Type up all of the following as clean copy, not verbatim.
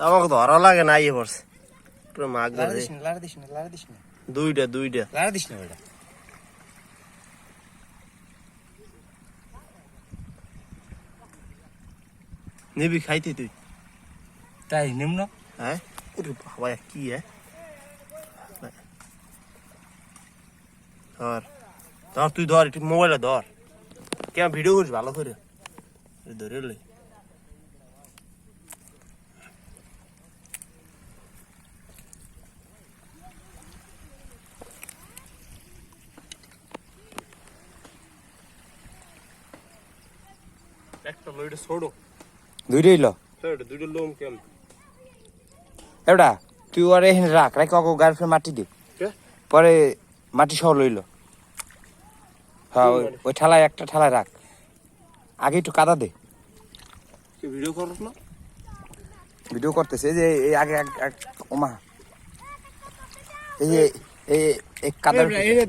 আমাকে ধরা লাগে না, ইয়ে পড়ছে পুরো মাছ ধরে। লাড়া দিস না দুইটা লাড়া দিস না ওটা। নিবি খাইতে তুই? তাই নিম্ন হ্যাঁ ওরে বাবা কি ধর ধর তুই ধর একটু মোবাইলে ধর, কেন ভিডিও করিস ভালো করে ধরে লে। একটা লইটা ছোড়ো, দুইটাই ল দুইটা লোম কেন এবার তুই ওরে এখানে রাখ গাড়ি ফের মাটি দে, পরে মাটি সহ লইল। হ্যাঁ ওই ঠালায় একটা ঠালায় রাখ, আগে একটু কাদা দে। ভিডিও করছ না? ভিডিও করতেছে এই যে এই আগে ওমা এই যে এই কাদা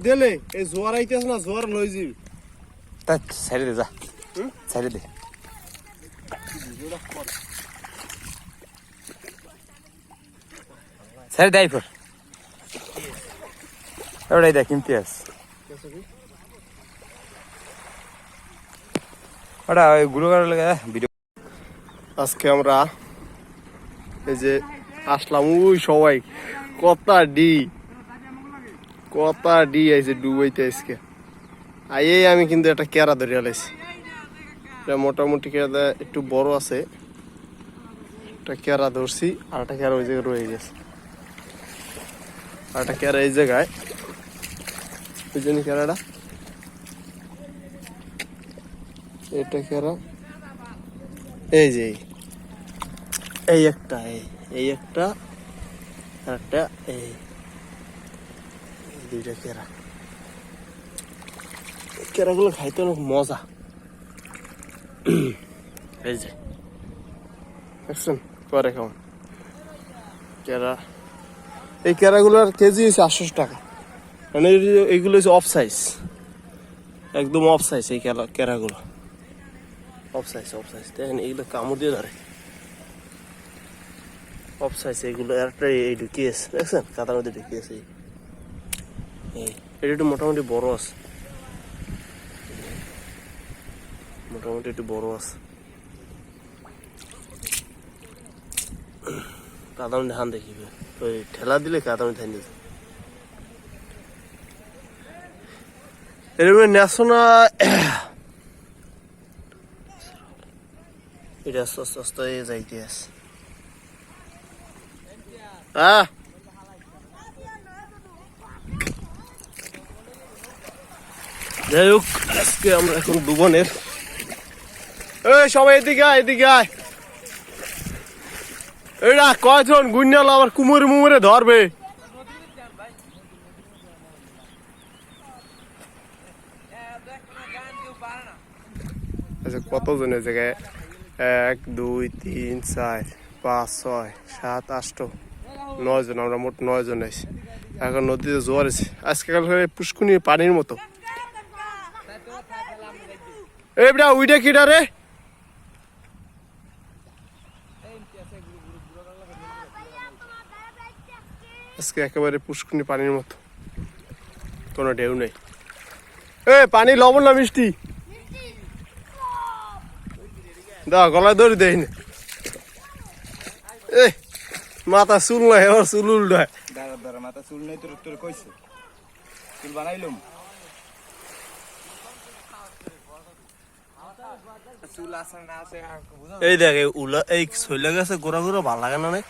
দিলে এই জোয়ার আইতেছ না, জোয়ার লই যাবি। তা সাইডে দে, যা সাইডে দে। সাইডে দেয় ফের এবারে দেখ ইমতিয়াজ ওটা ওই গুলো করার লাগে ভিডিও। আজকে আমরা এই যে আসলাম ওই সবাই কতা ডি আইছে ডুবাইতে আজকে আইয়ে আমি কিন্তু একটা কেরা ধরে আলাইছি। এটা মোটামুটি কেরা একটু বড় আছে, একটা কেরা ধরছি আর একটা কেরা ওই জায়গায় রয়ে গেছে, আর একটা কেরা এই জায়গায় ওই জন্য কেরাটা এটা কেরা এই যে এই একটা এই একটা আর একটা এই দুইটা কেরা। কেরাগুলো খাইতে অনেক মজা। এই যে দেখছেন পরে খাওয়ান কেরা, এই কেরাগুলোর কেজি হচ্ছে 800 টাকা। মানে এইগুলো হচ্ছে অফ সাইজ, একদম অফ সাইজ। এই কেরাগুলো অফ সাইজ দেখেন, এইগুলো কামড় দিয়ে ধরে অফ সাইজ। এইগুলো একটা এই ঢুকিয়েছে দেখছেন, কাতার মধ্যে ঢুকিয়েছে। এটা একটু মোটামুটি বড় আছে, মোটামুটি একটু বড় আছে। কাদামে ধান দেখিবে, ওই ঠেলা দিলে কাদামে ধান দিতে এরকম ন্যাশনা। এটা আস্তে আস্তে যাইতে আছে। যাই হোক আজকে আমরা এখন দুবনের সবাই এদিকে আয়। এরা কয়জন গুন্ডাল আবার মুমুরে ধরবে। আচ্ছা কতজন এই জায়গায়? 1 2 3 4 5 6 7 8 9 জন, আমরা মোট 9 জন আছি। এখন নদীতে জোয়ার আছে আজকে, কালকে পুষ্কুনি পানির মতো। এবড়া উইটা কিডা রে? আজকে একেবারে পুষ্কুনি পানির মতো, কোনো ঢেউ নেই। পানি লবণ না মিষ্টি? দা গলায় দড়ি দেয় না। মাথা চুল নাই, আমার চুল উল্টায়। মাথা চুল নেই তোর কইছে চুল বানাইলুম। এই দেখ এই শৈলা গাছে গোড়া গোড়া ভালো লাগে না অনেক।